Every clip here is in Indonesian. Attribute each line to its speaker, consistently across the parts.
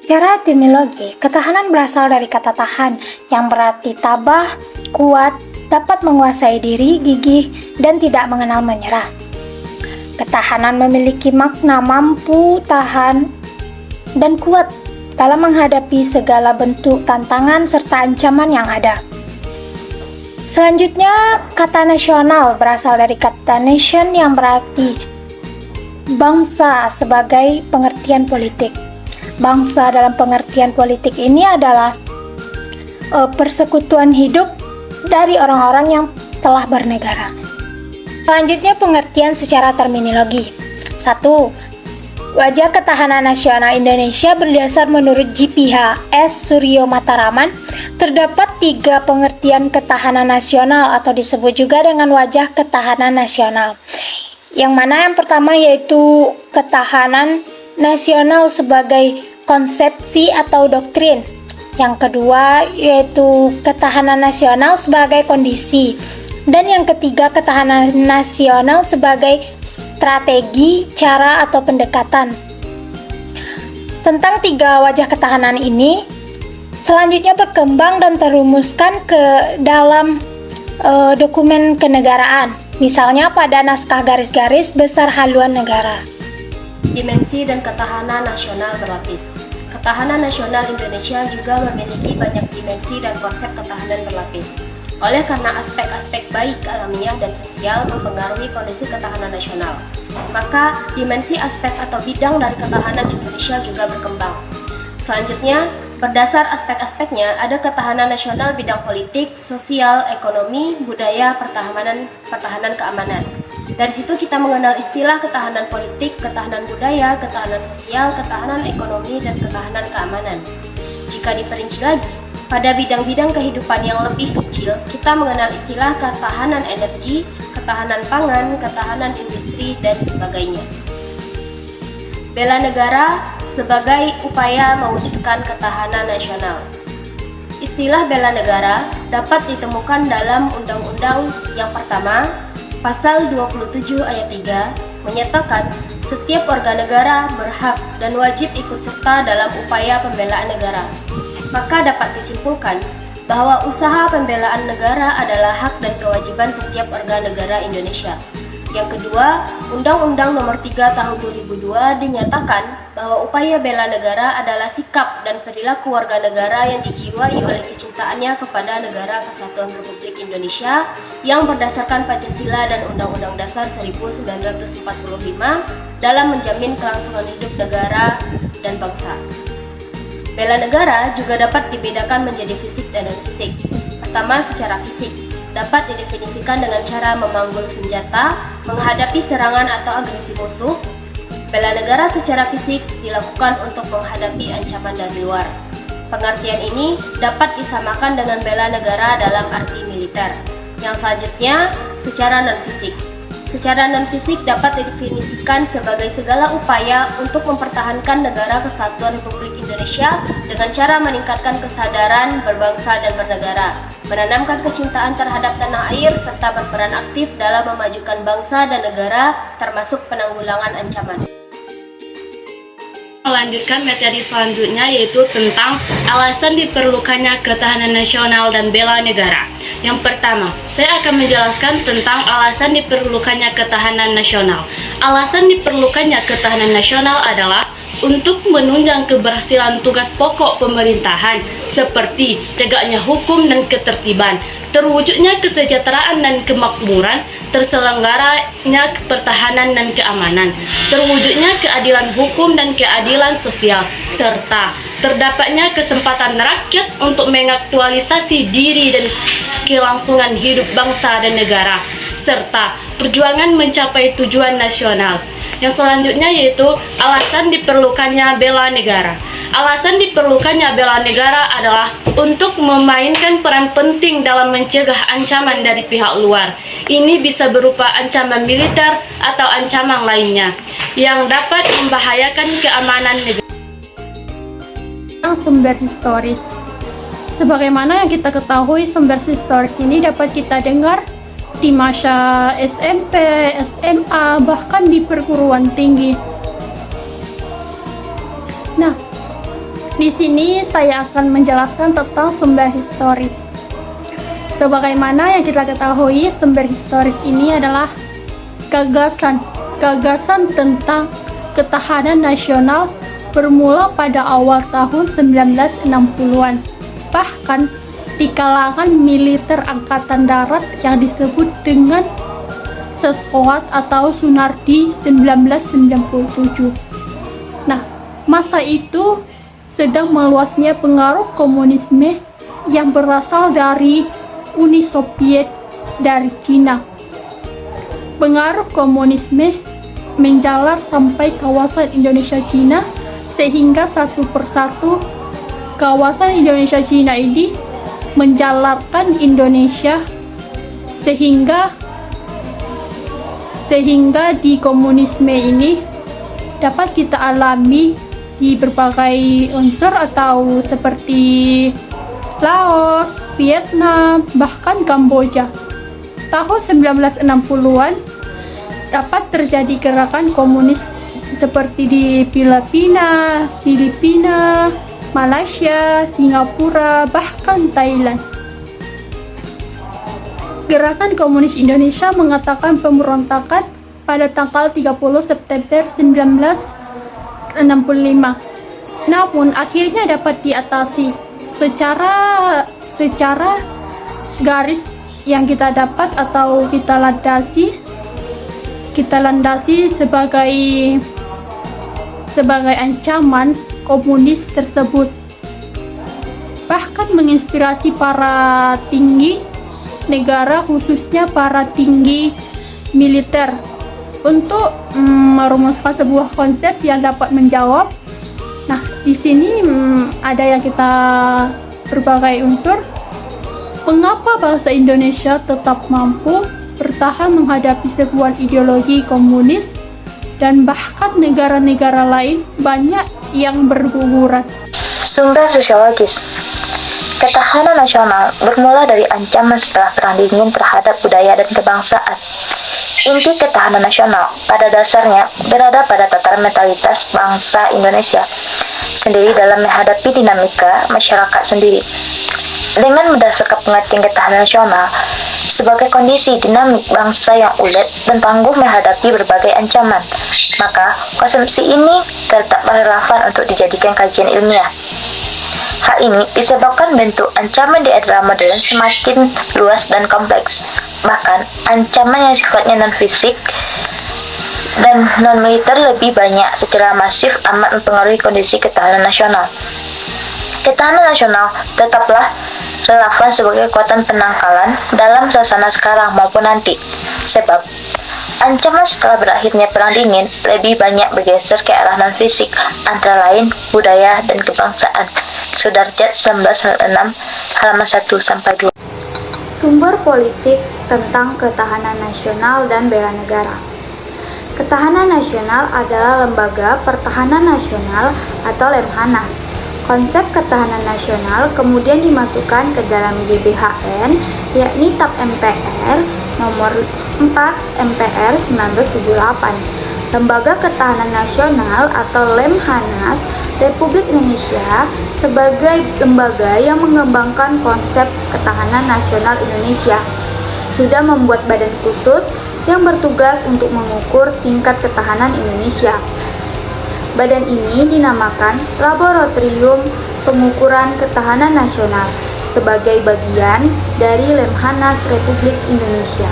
Speaker 1: Secara etimologi, ketahanan berasal dari kata tahan, yang berarti tabah, kuat, dapat menguasai diri, gigih, dan tidak mengenal menyerah. Ketahanan memiliki makna mampu, tahan, dan kuat dalam menghadapi segala bentuk tantangan serta ancaman yang ada. Selanjutnya, kata nasional berasal dari kata nation yang berarti bangsa sebagai pengertian politik. Bangsa dalam pengertian politik ini adalah persekutuan hidup dari orang-orang yang telah bernegara. Selanjutnya pengertian secara terminologi. 1. Wajah ketahanan nasional Indonesia berdasar menurut JPH S. Suryo Mataraman, terdapat 3 pengertian ketahanan nasional atau disebut juga dengan wajah ketahanan nasional. Yang mana yang pertama yaitu ketahanan nasional sebagai konsepsi atau doktrin. Yang kedua yaitu ketahanan nasional sebagai kondisi. Dan yang ketiga ketahanan nasional sebagai strategi, cara atau pendekatan. Tentang 3 wajah ketahanan ini selanjutnya berkembang dan terumuskan ke dalam dokumen kenegaraan. Misalnya pada naskah garis-garis besar haluan negara.
Speaker 2: Dimensi dan ketahanan nasional berlapis. Ketahanan nasional Indonesia juga memiliki banyak dimensi dan konsep ketahanan berlapis. Oleh karena aspek-aspek baik alamiah dan sosial mempengaruhi kondisi ketahanan nasional, maka dimensi aspek atau bidang dari ketahanan Indonesia juga berkembang. Selanjutnya, berdasar aspek-aspeknya ada ketahanan nasional bidang politik, sosial, ekonomi, budaya, pertahanan keamanan. Dari situ kita mengenal istilah ketahanan politik, ketahanan budaya, ketahanan sosial, ketahanan ekonomi, dan ketahanan keamanan. Jika diperinci lagi, pada bidang-bidang kehidupan yang lebih kecil, kita mengenal istilah ketahanan energi, ketahanan pangan, ketahanan industri, dan sebagainya. Bela negara sebagai upaya mewujudkan ketahanan nasional. Istilah bela negara dapat ditemukan dalam Undang-Undang yang pertama, Pasal 27 ayat 3, menyatakan setiap warga negara berhak dan wajib ikut serta dalam upaya pembelaan negara. Maka dapat disimpulkan bahwa usaha pembelaan negara adalah hak dan kewajiban setiap warga negara Indonesia. Yang kedua, Undang-Undang Nomor 3 Tahun 2002 dinyatakan bahwa upaya bela negara adalah sikap dan perilaku warga negara yang dijiwai oleh kecintaannya kepada Negara Kesatuan Republik Indonesia yang berdasarkan Pancasila dan Undang-Undang Dasar 1945 dalam menjamin kelangsungan hidup negara dan bangsa. Bela negara juga dapat dibedakan menjadi fisik dan non-fisik. Pertama, secara fisik dapat didefinisikan dengan cara memanggul senjata, menghadapi serangan atau agresi musuh. Bela negara secara fisik dilakukan untuk menghadapi ancaman dari luar. Pengertian ini dapat disamakan dengan bela negara dalam arti militer. Yang selanjutnya, secara non-fisik. Secara non-fisik dapat didefinisikan sebagai segala upaya untuk mempertahankan Negara Kesatuan Republik Indonesia dengan cara meningkatkan kesadaran berbangsa dan bernegara, menanamkan kecintaan terhadap tanah air, serta berperan aktif dalam memajukan bangsa dan negara, termasuk penanggulangan ancaman.
Speaker 3: Melanjutkan materi selanjutnya yaitu tentang alasan diperlukannya ketahanan nasional dan bela negara. Yang pertama, saya akan menjelaskan tentang alasan diperlukannya ketahanan nasional. Alasan diperlukannya ketahanan nasional adalah untuk menunjang keberhasilan tugas pokok pemerintahan seperti tegaknya hukum dan ketertiban, terwujudnya kesejahteraan dan kemakmuran, terselenggaranya pertahanan dan keamanan, terwujudnya keadilan hukum dan keadilan sosial, serta terdapatnya kesempatan rakyat untuk mengaktualisasi diri dan kelangsungan hidup bangsa dan negara, serta perjuangan mencapai tujuan nasional. Yang selanjutnya yaitu alasan diperlukannya bela negara. Alasan diperlukannya bela negara adalah untuk memainkan peran penting dalam mencegah ancaman dari pihak luar. Ini bisa berupa ancaman militer atau ancaman lainnya yang dapat membahayakan keamanan negara.
Speaker 4: Sumber historis. Sebagaimana yang kita ketahui, sumber historis ini dapat kita dengar di masa SMP, SMA, bahkan di perguruan tinggi. Nah, Di sini saya akan menjelaskan tentang sumber historis. Sebagaimana yang kita ketahui, sumber historis ini adalah gagasan tentang ketahanan nasional bermula pada awal tahun 1960-an. Bahkan di kalangan militer Angkatan Darat yang disebut dengan Seskoat atau Sunardi 1997. Nah, masa itu sedang meluasnya pengaruh komunisme yang berasal dari Uni Soviet dari Cina. Pengaruh komunisme menjalar sampai kawasan Indonesia Cina, sehingga satu persatu kawasan Indonesia Cina ini menjalarkan Indonesia sehingga di komunisme ini dapat kita alami di berbagai unsur atau seperti Laos, Vietnam, bahkan Kamboja. Tahun 1960-an dapat terjadi gerakan komunis seperti di Filipina, Malaysia, Singapura, bahkan Thailand. Gerakan Komunis Indonesia mengatakan pemberontakan pada tanggal 30 September 1965. Namun akhirnya dapat diatasi secara garis yang kita dapat atau kita landasi sebagai ancaman komunis tersebut. Bahkan menginspirasi para tinggi negara, khususnya para tinggi militer, untuk merumuskan sebuah konsep yang dapat menjawab. Nah, di sini ada yang kita berbagai unsur. Mengapa bangsa Indonesia tetap mampu bertahan menghadapi sebuah ideologi komunis dan bahkan negara-negara lain banyak yang berguguran?
Speaker 5: Sumber sosiologis. Ketahanan nasional bermula dari ancaman setelah Perang Dingin terhadap budaya dan kebangsaan. Inti ketahanan nasional pada dasarnya berada pada tataran mentalitas bangsa Indonesia sendiri dalam menghadapi dinamika masyarakat sendiri. Dengan berdasarkan pengertian ketahanan nasional sebagai kondisi dinamik bangsa yang ulet dan tangguh menghadapi berbagai ancaman, maka konsepsi ini tetap relevan untuk dijadikan kajian ilmiah. Hal ini disebabkan bentuk ancaman di era modern semakin luas dan kompleks. Bahkan, ancaman yang sifatnya non-fisik dan non-militer lebih banyak secara masif amat mempengaruhi kondisi ketahanan nasional. Ketahanan nasional tetaplah relevan sebagai kekuatan penangkalan dalam suasana sekarang maupun nanti. Sebab, ancaman setelah berakhirnya Perang Dingin lebih banyak bergeser ke arah non-fisik, antara lain budaya dan kebangsaan. Sudarjat 1996 halaman 1-2.
Speaker 6: Sumber politik tentang ketahanan nasional dan bela negara. Ketahanan nasional adalah lembaga pertahanan nasional atau Lemhanas. Konsep ketahanan nasional kemudian dimasukkan ke dalam GBHN, yakni TAP MPR nomor 4 MPR 1978. Lembaga Ketahanan Nasional atau Lemhanas Republik Indonesia sebagai lembaga yang mengembangkan konsep ketahanan nasional Indonesia sudah membuat badan khusus yang bertugas untuk mengukur tingkat ketahanan Indonesia. Badan ini dinamakan Laboratorium Pengukuran Ketahanan Nasional sebagai bagian dari Lemhanas Republik Indonesia.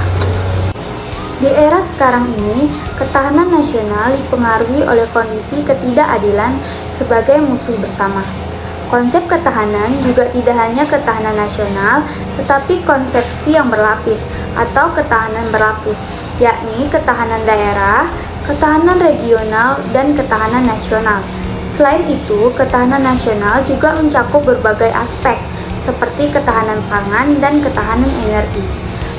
Speaker 6: Di era sekarang ini, ketahanan nasional dipengaruhi oleh kondisi ketidakadilan sebagai musuh bersama. Konsep ketahanan juga tidak hanya ketahanan nasional, tetapi konsepsi yang berlapis atau ketahanan berlapis, yakni ketahanan daerah, ketahanan regional, dan ketahanan nasional. Selain itu, ketahanan nasional juga mencakup berbagai aspek, seperti ketahanan pangan dan ketahanan energi.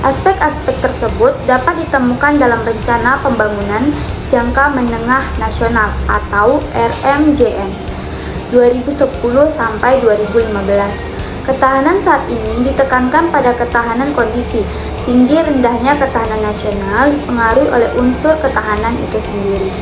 Speaker 6: Aspek-aspek tersebut dapat ditemukan dalam Rencana Pembangunan Jangka Menengah Nasional atau RMJN 2010-2015. Ketahanan saat ini ditekankan pada ketahanan kondisi. Tinggi rendahnya ketahanan nasional dipengaruhi oleh unsur ketahanan itu sendiri.